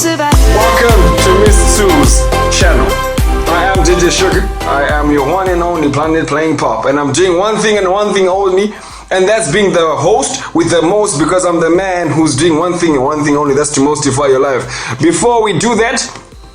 Welcome to Misssue's channel. I am DJ Shugga. I am your one and only planet playing pop, and I'm doing one thing and one thing only, and that's being the host with the most, because I'm the man who's doing one thing and one thing only. That's to mostify your life. Before we do that,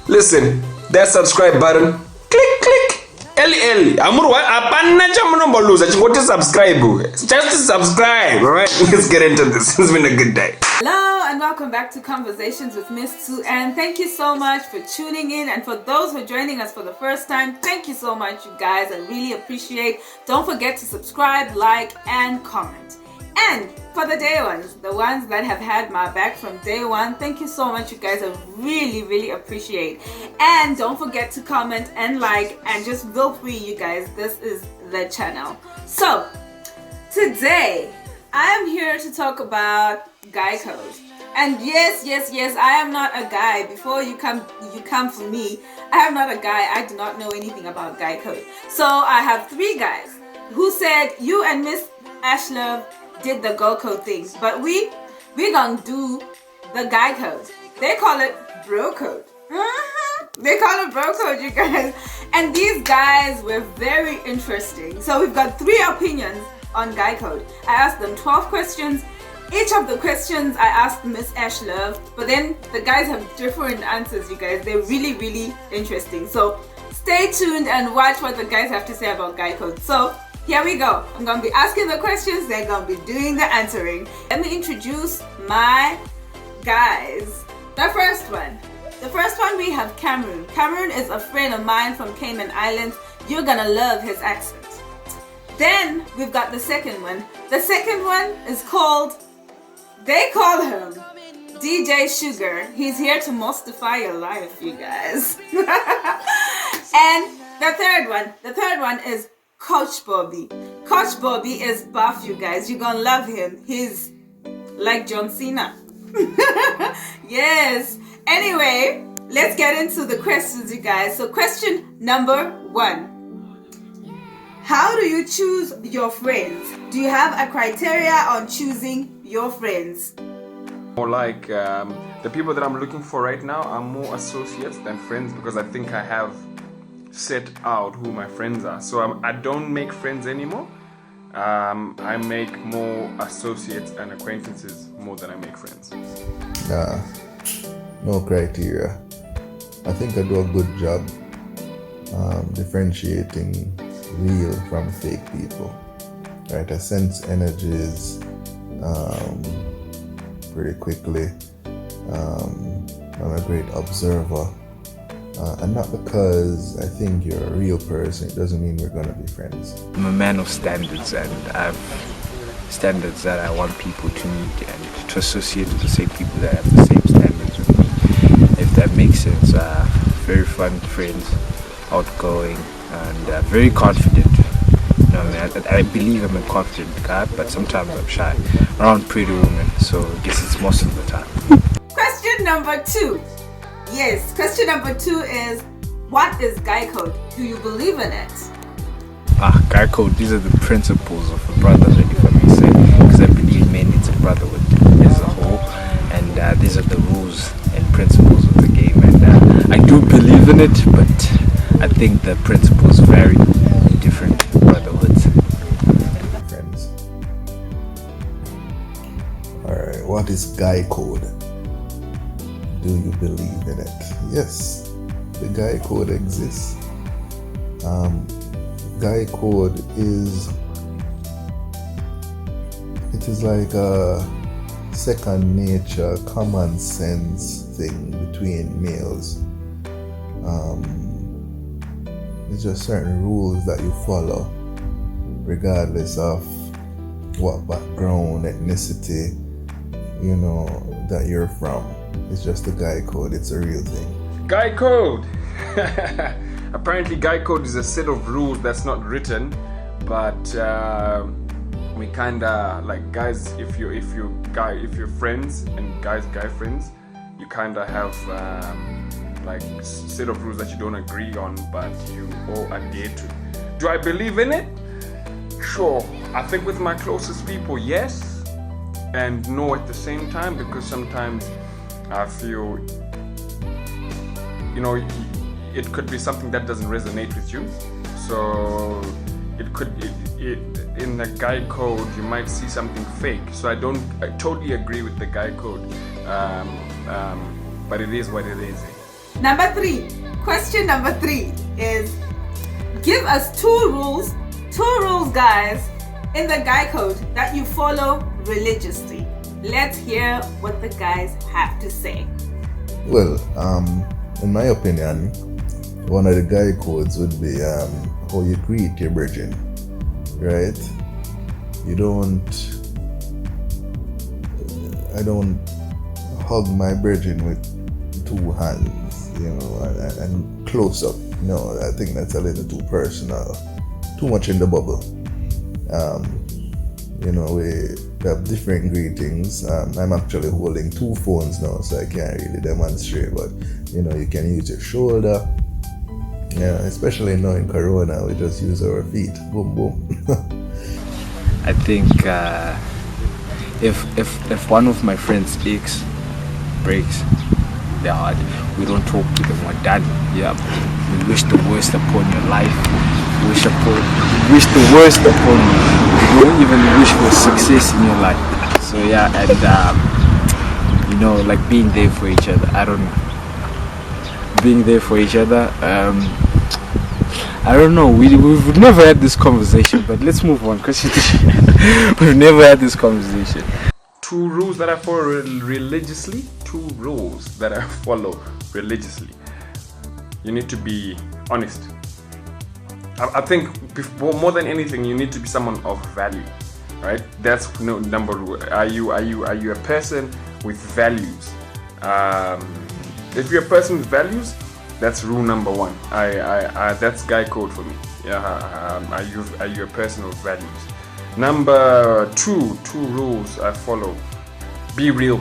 listen, that subscribe button, click, click. Eli amurwa apana chamunombaluza chingoti subscribe, just subscribe. All right, let's get into this. It's been a good day. Hello and welcome back to Conversations with misstsue, and thank you so much for tuning in, and for those who are joining us for the first time, thank you so much, you guys. I really appreciate. Don't forget to subscribe, like, and comment. And for the day ones, the ones that have had my back from day one, thank you so much, you guys. I really appreciate. And don't forget to comment and like, and just feel free, you guys. This is the channel. So today I am here to talk about guy code. And yes, I am not a guy. Before you come for me, I am not a guy. I do not know anything about guy code. So I have three guys who said you and Miss Ashlove did the girl code things, but we gonna do the guy code. They call it bro code. They call it bro code, you guys. And these guys were very interesting. So we've got three opinions on guy code. I asked them 12 questions. Each of the questions I asked Miss Ashlove, but then the guys have different answers, you guys. They're really interesting. So stay tuned and watch what the guys have to say about guy code. So here we go. I'm going to be asking the questions. They're going to be doing the answering. Let me introduce my guys. The first one we have Cameron. Cameron is a friend of mine from Cayman Islands. You're going to love his accent. Then we've got the second one. The second one is called, they call him DJ Shugga. He's here to mostify your life, you guys. And the third one is Coach Bobby. Coach Bobby is buff, you guys. You're gonna love him. He's like John Cena. Yes. Anyway, let's get into the questions, you guys. So question number 1. How do you choose your friends? Do you have a criteria on choosing your friends? More like the people that I'm looking for right now are more associates than friends, because I think I have set out who my friends are. So I don't make friends anymore. I make more associates and acquaintances more than I make friends. No criteria. I think I do a good job differentiating real from fake people. Right, I sense energies pretty quickly. I'm a great observer. And not because I think you're a real person, it doesn't mean we're going to be friends. I'm a man of standards, and I have standards that I want people to meet and to associate with the same people that have the same standards with me, if that makes sense. Very fun friends, outgoing, and very confident. You know, I believe I'm a confident guy, but sometimes I'm shy around pretty women, so I guess it's most of the time. Question number 2. Yes, question number 2 is, what is guy code? Do you believe in it? Guy code, these are the principles of a brotherhood, if I may say, because I believe men it's a brotherhood as a whole, and these are the rules and principles of the game, and I do believe in it, but I think the principles vary in different brotherhoods. Friends. Alright, what is guy code? Do you believe in it? Yes, the guy code exists. Guy code is like a second nature, common sense thing between males. It's just certain rules that you follow regardless of what background, ethnicity, that you're from. It's just a guy code. It's a real thing. Guy code. Apparently, guy code is a set of rules that's not written, but we kinda like guys. If you're friends and guy friends, you kinda have like set of rules that you don't agree on, but you all adhere to. Do I believe in it? Sure. I think with my closest people, yes. and no at the same time, because sometimes I feel, it could be something that doesn't resonate with you. So it could, in the guy code, you might see something fake. So I totally agree with the guy code, but it is what it is. Number 3, question number 3 is, give us 2 rules, guys, in the guy code that you follow religiously. Let's hear what the guys have to say. Well, in my opinion, one of the guy codes would be how you greet your brethren, right? I don't hug my brethren with 2 hands, and close up. No, I think that's a little too personal, too much in the bubble. We have different greetings. I'm actually holding 2 phones now, so I can't really demonstrate, but you can use your shoulder. Especially now in Corona, we just use our feet. Boom, boom. I think if one of my friends' breaks their heart, we don't talk to them. We're done. Yeah, we wish the worst upon your life. Wish the worst upon you. We don't even wish for success in your life. So yeah, and like being there for each other. I don't know. Being there for each other. I don't know. We've never had this conversation, but let's move on. We've never had this conversation. 2 rules that I follow religiously. 2 rules that I follow religiously. You need to be honest. I think more than anything, you need to be someone of value, right? That's number one. Are you a person with values? If you're a person with values, that's rule number 1. That's guy code for me. Are you a person with values? Number 2 rules I follow. Be real.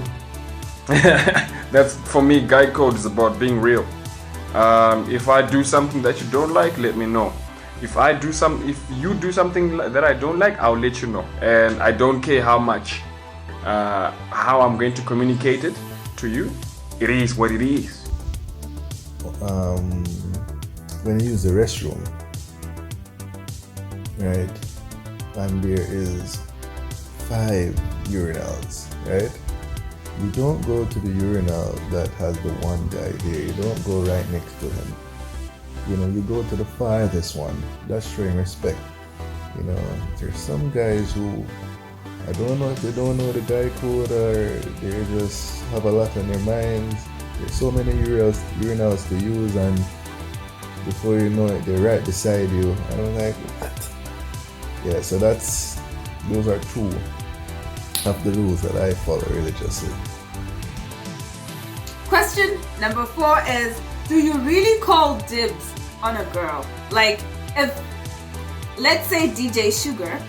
That's for me. Guy code is about being real. If I do something that you don't like, let me know. If you do something that I don't like, I'll let you know. And I don't care how much, how I'm going to communicate it to you. It is what it is. When you use the restroom, right, and there is 5 urinals, right? You don't go to the urinal that has the one guy there. You don't go right next to him. You go to the farthest one. That's showing respect. There's some guys who, I don't know if they don't know the guy code or they just have a lot on their minds. There's so many urinals to use, and before you know it, they're right beside you. And I'm like, what? Yeah, so those are 2 of the rules that I follow religiously. Question number 4 is, do you really call dibs on a girl? Like, if, let's say DJ Shugga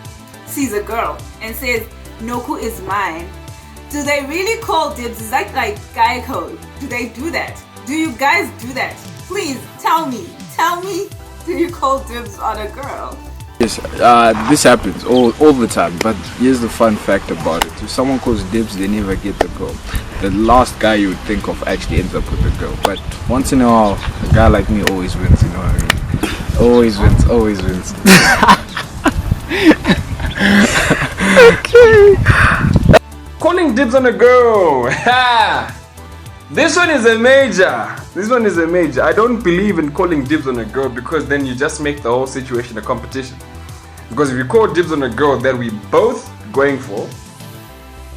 sees a girl and says, Noku is mine, do they really call dibs? Is that like guy code? Do they do that? Do you guys do that? Please tell me, do you call dibs on a girl? Yes, this happens all the time, but here's the fun fact about it. If someone calls dibs, they never get the girl. The last guy you would think of actually ends up with the girl, but once in a while, a guy like me always wins, you know what I mean? Always wins. Okay. Calling dibs on a girl. This one is a major. I don't believe in calling dibs on a girl, because then you just make the whole situation a competition. Because if you call dibs on a girl that we both going for,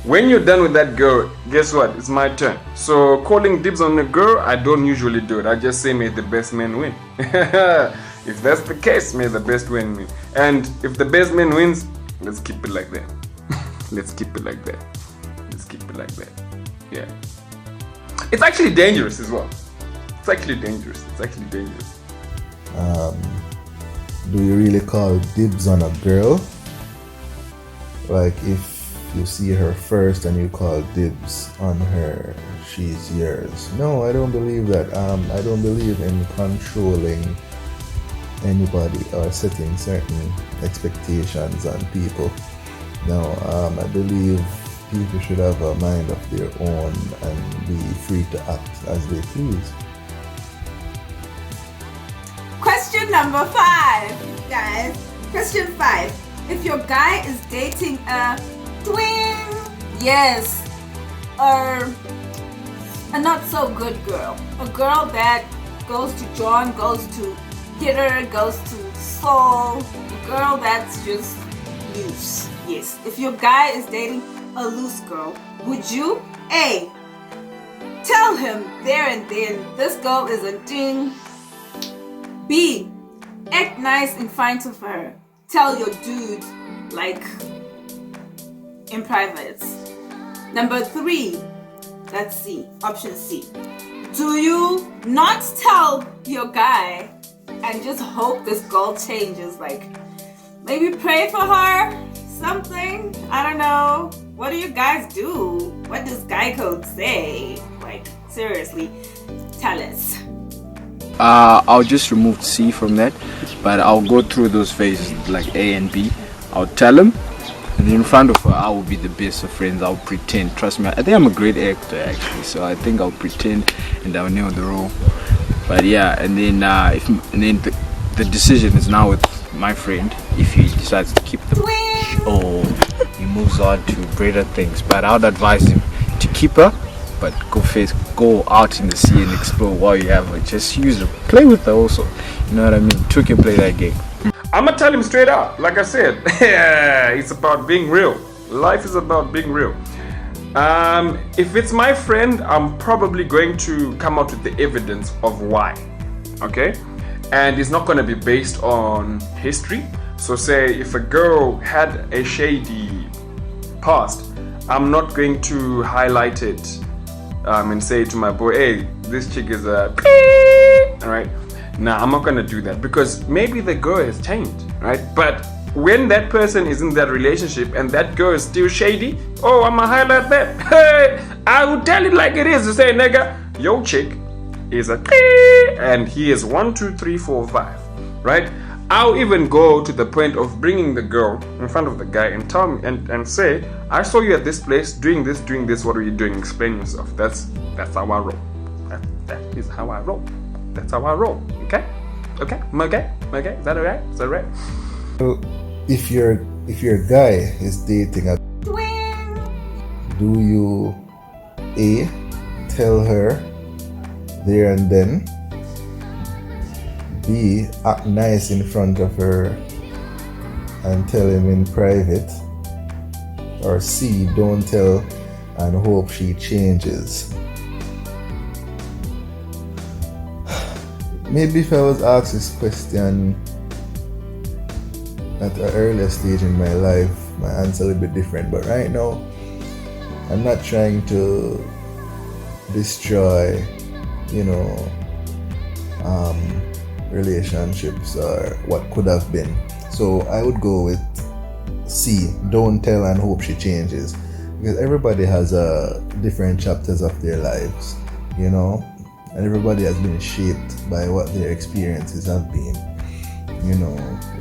when you're done with that girl, guess what? It's my turn. So calling dibs on a girl, I don't usually do it. I just say, may the best man win. If that's the case, may the best man win. And if the best man wins, let's keep it like that. Let's keep it like that. Yeah. It's actually dangerous as well. It's actually dangerous. Do you really call dibs on a girl? Like, if you see her first and you call dibs on her, she's yours. No, I don't believe that. I don't believe in controlling anybody or setting certain expectations on people. No, I believe people should have a mind of their own and be free to act as they please. Question number 5, guys. Question 5. If your guy is dating a twin, yes, or a not so good girl, a girl that goes to John, goes to Hitter, goes to Soul, a girl that's just loose. Yes, if your guy is dating a loose girl, would you A, tell him there and then this girl is a ding? B, act nice in front of her. Tell your dude, like, in private. Number 3, let's see, option C. Do you not tell your guy and just hope this girl changes? Like, maybe pray for her, something? I don't know. What do you guys do? What does guy code say? Like, seriously, tell us. I'll just remove C from that, but I'll go through those phases like A and B. I'll tell him, and in front of her, I will be the best of friends. I'll pretend. Trust me, I think I'm a great actor actually, so I think I'll pretend and I'll nail the role. But yeah, and then the decision is now with my friend. If he decides to keep the or he moves on to greater things, but I would advise him to keep her. But go out in the sea and explore while you have her. Just use her, play with her also. You know what I mean? Two can play that game. I'ma tell him straight out, like I said. It's about being real. Life is about being real. If it's my friend, I'm probably going to come out with the evidence of why. Okay? And it's not going to be based on history. So say if a girl had a shady past, I'm not going to highlight it and say to my boy, hey, this chick is a alright. Nah, I'm not gonna do that because maybe the girl has changed, right? But when that person is in that relationship and that girl is still shady, oh, I'ma highlight that. Hey, I will tell it like it is to say, nigga, your chick is a and he is 1, 2, 3, 4, 5, right? I'll even go to the point of bringing the girl in front of the guy and tell me and say, I saw you at this place doing this. What are you doing? Explain yourself. That's how I roll. That is how I roll. That's how I roll. Okay? Okay? Is that alright? Is that right? So if your guy is dating a Twin. do you A, tell her there and then, B, act nice in front of her and tell him in private, or C, don't tell and hope she changes? Maybe if I was asked this question at an earlier stage in my life, my answer would be different. But right now, I'm not trying to destroy, relationships or what could have been. So I would go with C, don't tell and hope she changes, because everybody has different chapters of their lives, and everybody has been shaped by what their experiences have been.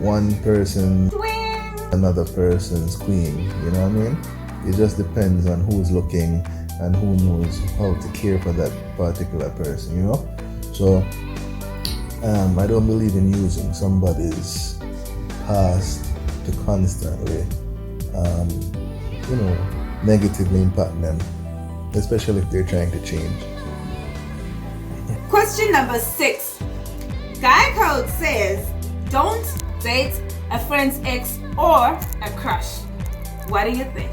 One person, another person's queen, you know what I mean? It just depends on who's looking and who knows how to care for that particular person, So I don't believe in using somebody's past to constantly, negatively impact them, especially if they're trying to change. Question number 6. Guy code says, don't date a friend's ex or a crush. What do you think?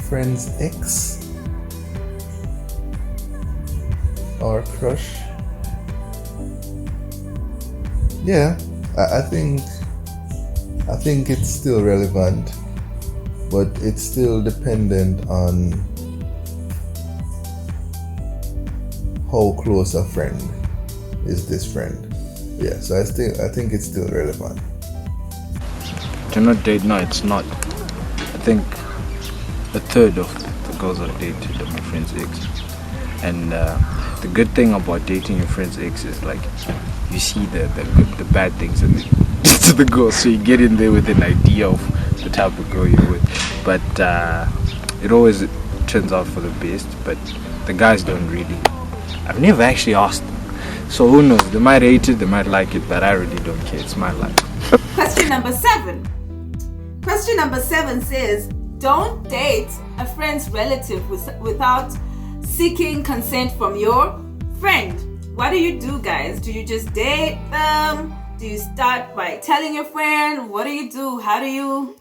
Friend's ex or crush? Yeah, I think it's still relevant, but it's still dependent on how close a friend is this friend. Yeah, so I think it's still relevant. Do not date? No, it's not. I think a third of the girls I dated are my friend's ex, and the good thing about dating your friend's ex is like you see the bad things in the girls, so you get in there with an idea of the type of girl you're with. But it always turns out for the best. But the guys don't really. I've never actually asked them. So who knows? They might hate it, they might like it, but I really don't care. It's my life. Question number 7. Question number 7 says, don't date a friend's relative without seeking consent from your friend. What do you do, guys? Do you just date them? Do you start by telling your friend? What do you do? How do you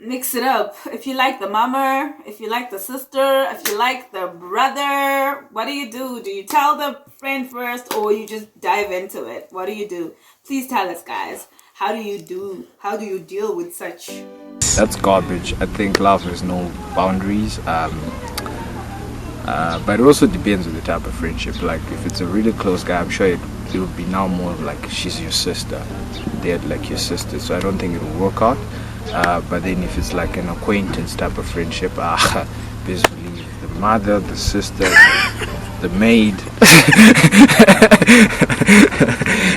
mix it up? If you like the mama, if you like the sister, if you like the brother, what do you do? Do you tell the friend first, or you just dive into it? What do you do? Please tell us, guys. How do you deal with such? That's garbage. I think love has no boundaries. But it also depends on the type of friendship. Like if it's a really close guy, I'm sure it will be now more like she's your sister. They're like your sister. So I don't think it will work out. But then if it's like an acquaintance type of friendship, basically the mother, the sister, the maid.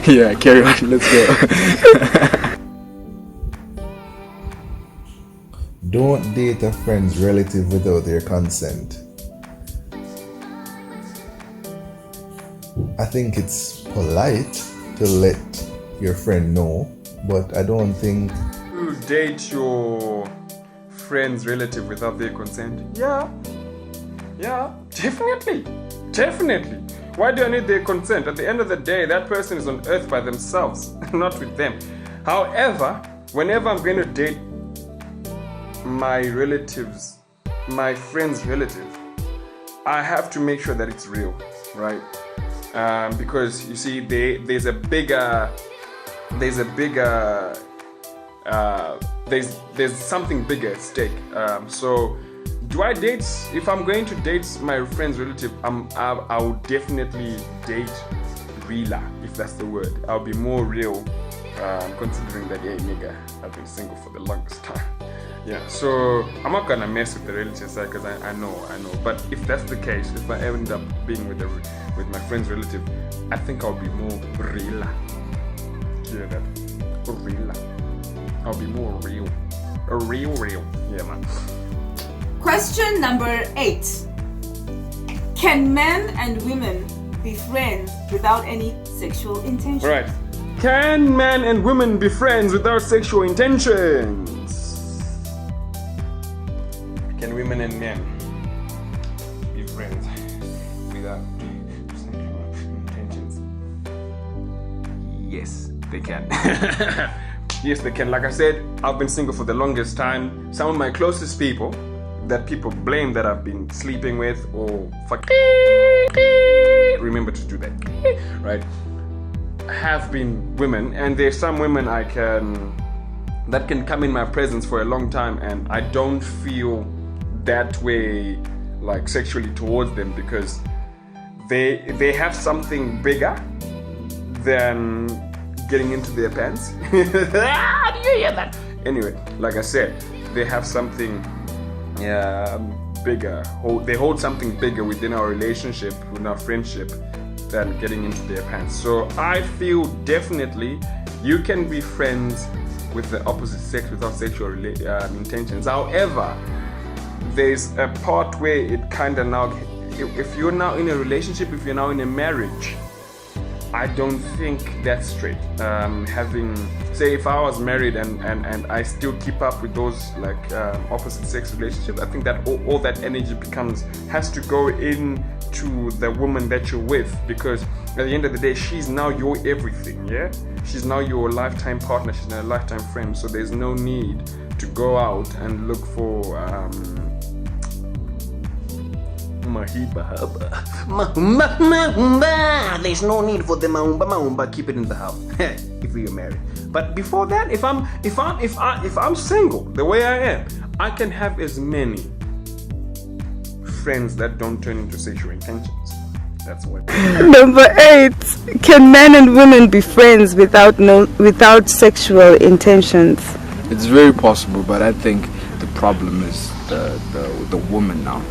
Yeah, carry on, let's go. Don't date a friend's relative without their consent. I think it's polite to let your friend know, but I don't think You date your friend's relative without their consent? Yeah, definitely. Why do I need their consent? At the end of the day, that person is on earth by themselves, not with them. However, whenever I'm going to date my friend's relative, I have to make sure that it's real, right? Because you see, there's something bigger at stake. So do I date? If I'm going to date my friend's relative, I would definitely date realer, if that's the word. I'll be more real, considering that, hey nigga, I've been single for the longest time. Yeah, so I'm not gonna mess with the relative side because I know. But if that's the case, if I end up being with my friend's relative, I think I'll be more realer. Hear that? Realer. I'll be more real. Real. Yeah, man. Question number 8. Can men and women be friends without any sexual intention? Right. Can men and women be friends without sexual intentions? Can women and men be friends without sexual intentions? Yes, they can. Yes, they can. Like I said, I've been single for the longest time. Some of my closest people that people blame that I've been sleeping with or remember to do that, right? Have been women, and there's some women that can come in my presence for a long time, and I don't feel that way, like sexually towards them, because they have something bigger than getting into their pants. Do you hear that? Anyway, like I said, they have something bigger. They hold something bigger within our relationship, within our friendship, than getting into their pants. So I feel definitely you can be friends with the opposite sex without sexual intentions. However, there's a part where it kind of now, if you're now in a relationship, if you're now in a marriage, I don't think that's straight. Say if I was married and I still keep up with those like opposite sex relationships, I think that all that energy has to go into the woman that you're with, because at the end of the day, she's now your everything, yeah? She's now your lifetime partner, she's now a lifetime friend, so there's no need to go out and look for there's no need for the mahumba. Keep it in the house if you're married. But before that, if I'm single the way I am, I can have as many friends that don't turn into sexual intentions. That's what. Number 8. Can men and women be friends without sexual intentions? It's very possible, but I think the problem is the woman now.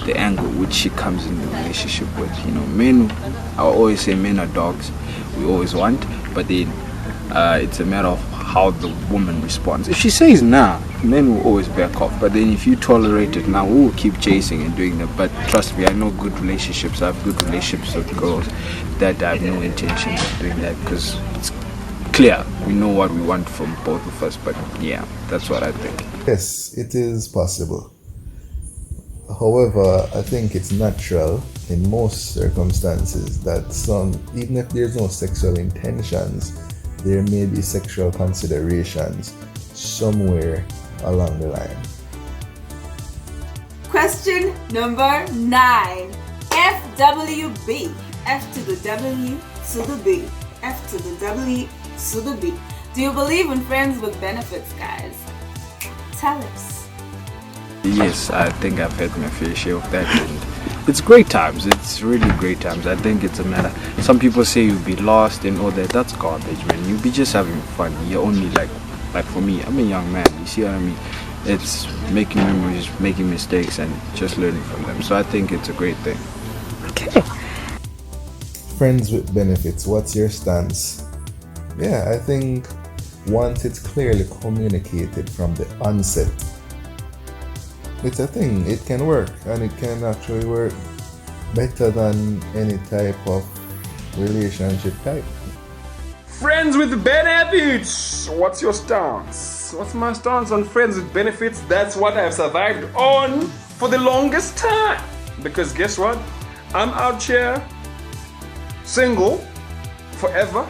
The angle which she comes in the relationship with. You know, men, I always say men are dogs. We always want, but then it's a matter of how the woman responds. If she says nah, men will always back off. But then if you tolerate it now, we will keep chasing and doing that. But trust me, I know good relationships. I have good relationships with girls that I have no intention of doing that, because it's clear. We know what we want from both of us. But yeah, that's what I think. Yes, it is possible. However, I think it's natural in most circumstances that even if there's no sexual intentions, there may be sexual considerations somewhere along the line. Question number 9. FWB. F to the W to the B. F to the W to the B. Do you believe in friends with benefits, guys? Tell us. Yes, I think I've had my fair share of that, and it's great times. It's really great times. I think it's a matter. Some people say you'll be lost and all that. That's garbage, man. You'll be just having fun. You're only like for me, I'm a young man. You see what I mean? It's making memories, making mistakes, and just learning from them. So I think it's a great thing. Okay. Friends with benefits, what's your stance? Yeah, I think once it's clearly communicated from the onset, it's a thing. It can work, and it can actually work better than any type of relationship type. Friends with benefits. What's your stance? What's my stance on friends with benefits? That's what I've survived on for the longest time. Because guess what? I'm out here single forever.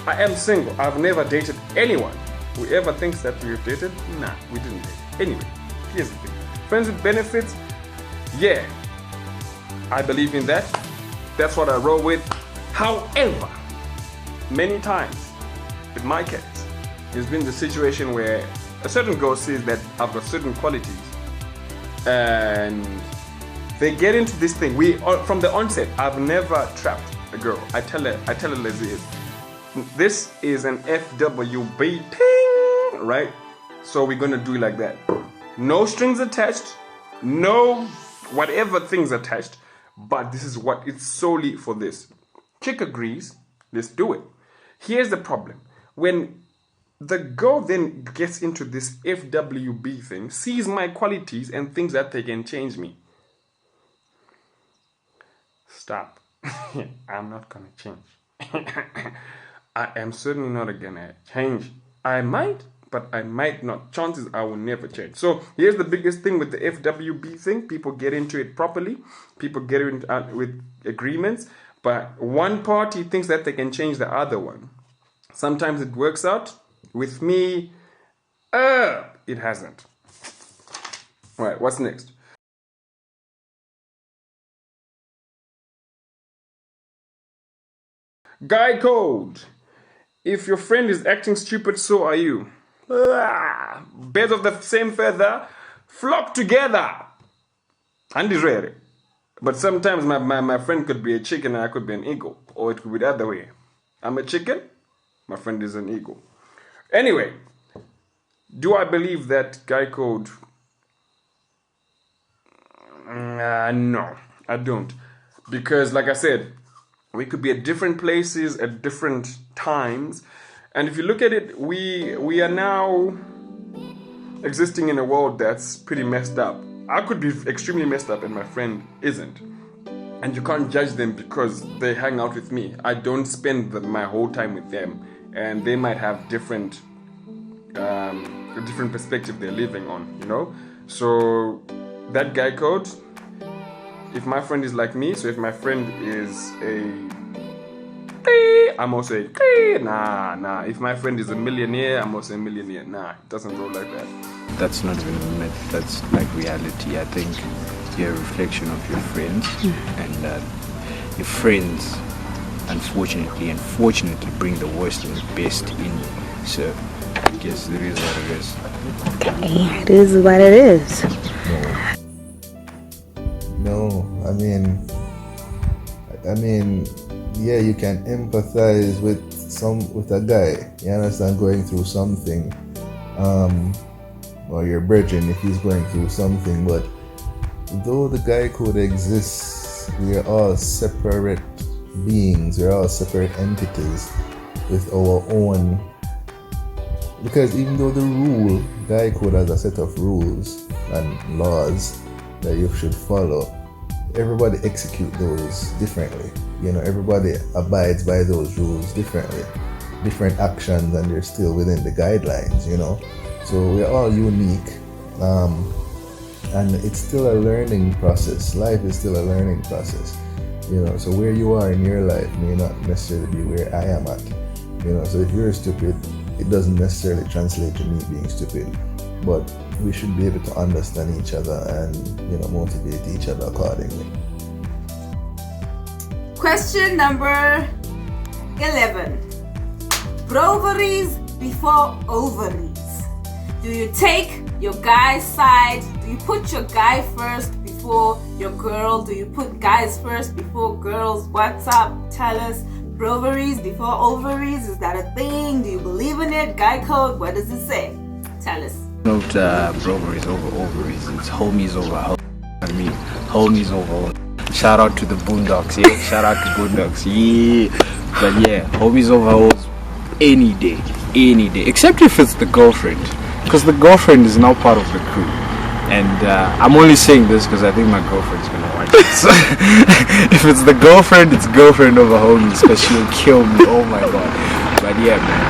I am single. I've never dated anyone. Whoever thinks that we've dated, nah, we didn't date. Anyway, here's the thing. Friends with benefits, yeah, I believe in that. That's what I roll with. However, many times, with my case, there's been the situation where a certain girl says that I've got certain qualities, and they get into this thing. From the onset, I've never trapped a girl. I tell her as it is. This is an FWB ting, right? So we're gonna do it like that. No strings attached, no whatever things attached, but this is what it's solely for this. Chick agrees, let's do it. Here's the problem. When the girl then gets into this FWB thing, sees my qualities and thinks that they can change me. Stop. I'm not gonna change. I am certainly not gonna change. I might, but I might not. Chances I will never change. So here's the biggest thing with the FWB thing. People get into it properly. People get into with agreements. But one party thinks that they can change the other one. Sometimes it works out. With me, it hasn't. All right, what's next? Guy code. If your friend is acting stupid, so are you. Birds of the same feather flock together. And is rare. But sometimes my friend could be a chicken and I could be an eagle. Or it could be the other way. I'm a chicken, my friend is an eagle. Anyway, do I believe that guy code? No, I don't. Because like I said, we could be at different places at different times. And if you look at it, we are now existing in a world that's pretty messed up. I could be extremely messed up and my friend isn't. And you can't judge them because they hang out with me. I don't spend my whole time with them. And they might have different a different perspective they're living on, you know? So that guy code, if my friend is like me, so if my friend is I'm also a nah. If my friend is a millionaire, I'm also a millionaire. Nah, it doesn't roll like that. That's not even a myth, that's like reality. I think you're a reflection of your friends, and your friends unfortunately and fortunately bring the worst and the best in you. So I guess it is what it is. Okay, it is what it is. No, I mean, yeah, you can empathize with a guy, you understand, going through something, or your brethren if he's going through something, but though the guy code exists, we are all separate beings, we're all separate entities with our own because even though the rule, guy code has a set of rules and laws that you should follow, everybody execute those differently. Everybody abides by those rules differently, different actions, and they're still within the guidelines. So we're all unique, and it's still a learning process. Life is still a learning process. So where you are in your life may not necessarily be where I am at. So if you're stupid, it doesn't necessarily translate to me being stupid, but we should be able to understand each other and motivate each other accordingly. Question number 11. Broveries before ovaries. Do you take your guy's side? Do you put your guy first before your girl? Do you put guys first before girls? What's up? Tell us. Broveries before ovaries, is that a thing? Do you believe in it? Guy code, what does it say? Tell us. Not broveries over ovaries, it's homies over homies over. Shout out to the Boondocks, yeah. Shout out to Boondocks, yeah. But yeah, homies over hoes any day, except if it's the girlfriend, because the girlfriend is now part of the crew. And I'm only saying this because I think my girlfriend's gonna watch it. So if it's the girlfriend, it's girlfriend over homies, because she'll kill me. Oh my god. But yeah, man.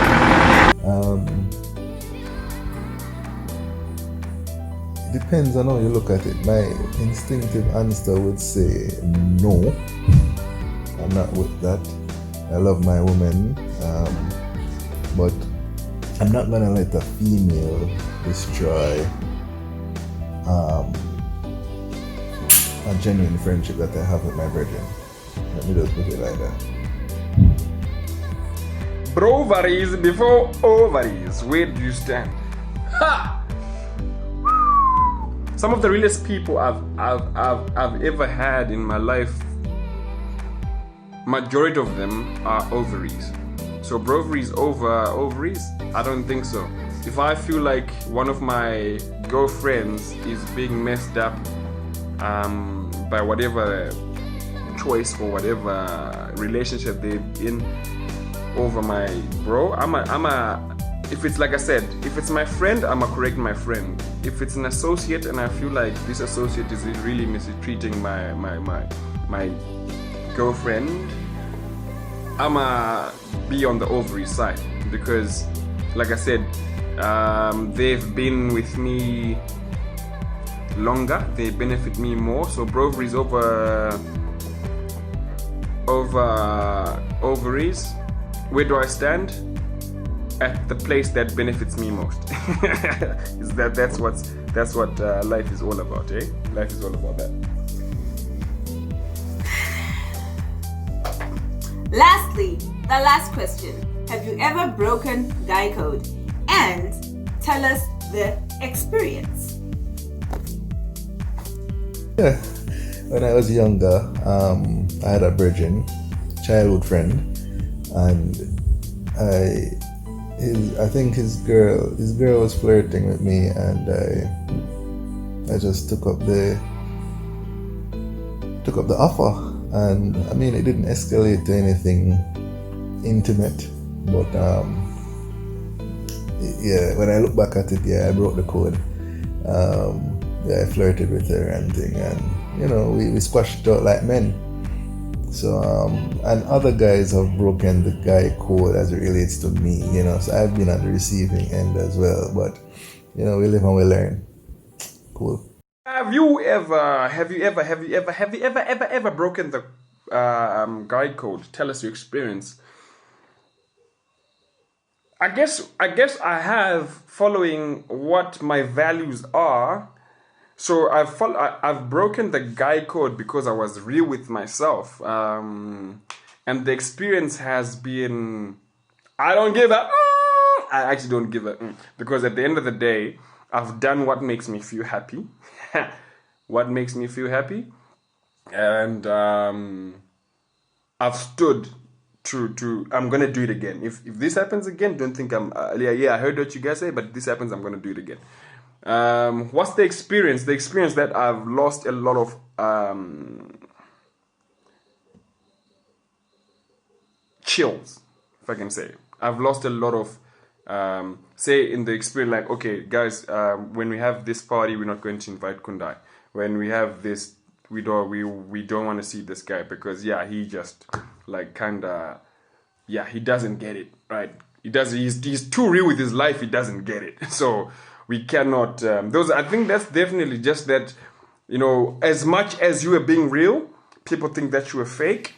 Depends on how you look at it. My instinctive answer would say no. I'm not with that. I love my woman, but I'm not gonna let a female destroy a genuine friendship that I have with my brethren. Let me just put it like that. Broveries before ovaries. Where do you stand? Ha! Some of the realest people I've ever had in my life, majority of them are ovaries. So broveries over ovaries? I don't think so. If I feel like one of my girlfriends is being messed up by whatever choice or whatever relationship they're in over my bro, if it's like I said, if it's my friend, I'ma correct my friend. If it's an associate and I feel like this associate is really mistreating my girlfriend, I'ma be on the ovary side, because like I said, they've been with me longer, they benefit me more. So broveries over ovaries. Where do I stand? At the place that benefits me most. That's what life is all about, eh? Life is all about that. Lastly, the last question. Have you ever broken guy code? And tell us the experience. Yeah. When I was younger, I had a virgin childhood friend, and I think his girl was flirting with me, and I just took up the offer. And I mean, it didn't escalate to anything intimate, but yeah, when I look back at it, yeah, I broke the code. Yeah, I flirted with her and thing, and we squashed it out like men. So and other guys have broken the guy code as it relates to me, so I've been on the receiving end as well, but we live and we learn. Cool. Have you ever broken the guide code? Tell us your experience. I guess I have, following what my values are. So I've broken the guide code because I was real with myself, and the experience has been, I don't give a. I actually don't give a, because at the end of the day, I've done what makes me feel happy. What makes me feel happy, and I've stood true to. I'm gonna do it again. If this happens again, don't think I'm. Yeah, I heard what you guys say, but if this happens, I'm gonna do it again. What's the experience? The experience that I've lost a lot of chills, if I can say. I've lost a lot of say in the experience, like, okay, guys, when we have this party, we're not going to invite Kundai. When we have this, we don't want to see this guy because he just like kinda he doesn't get it, right? He's too real with his life. He doesn't get it. So we cannot. I think that's definitely just that. As much as you were being real, people think that you were fake,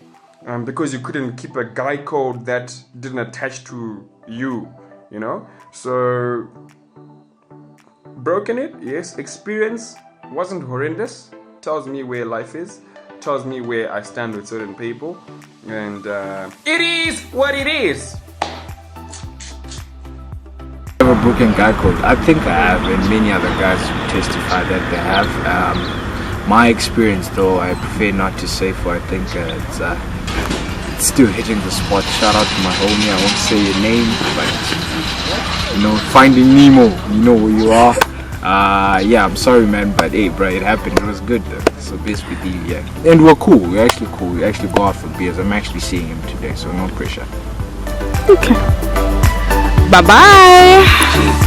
because you couldn't keep a guy code that didn't attach to you. So broken it. Yes, experience wasn't horrendous. Tells me where life is. Tells me where I stand with certain people, and it is what it is. I have a broken guy code. I think I have, and many other guys testify that they have. My experience, though, I prefer not to say, for I think it's still hitting the spot. Shout out to my homie. I won't say your name, but Finding Nemo, you know where you are. I'm sorry, man, but hey, bro, it happened. It was good though. So best believe, and we're cool. We're actually cool. We actually go out for beers. I'm actually seeing him today, so no pressure. Okay. Bye bye. Cheers.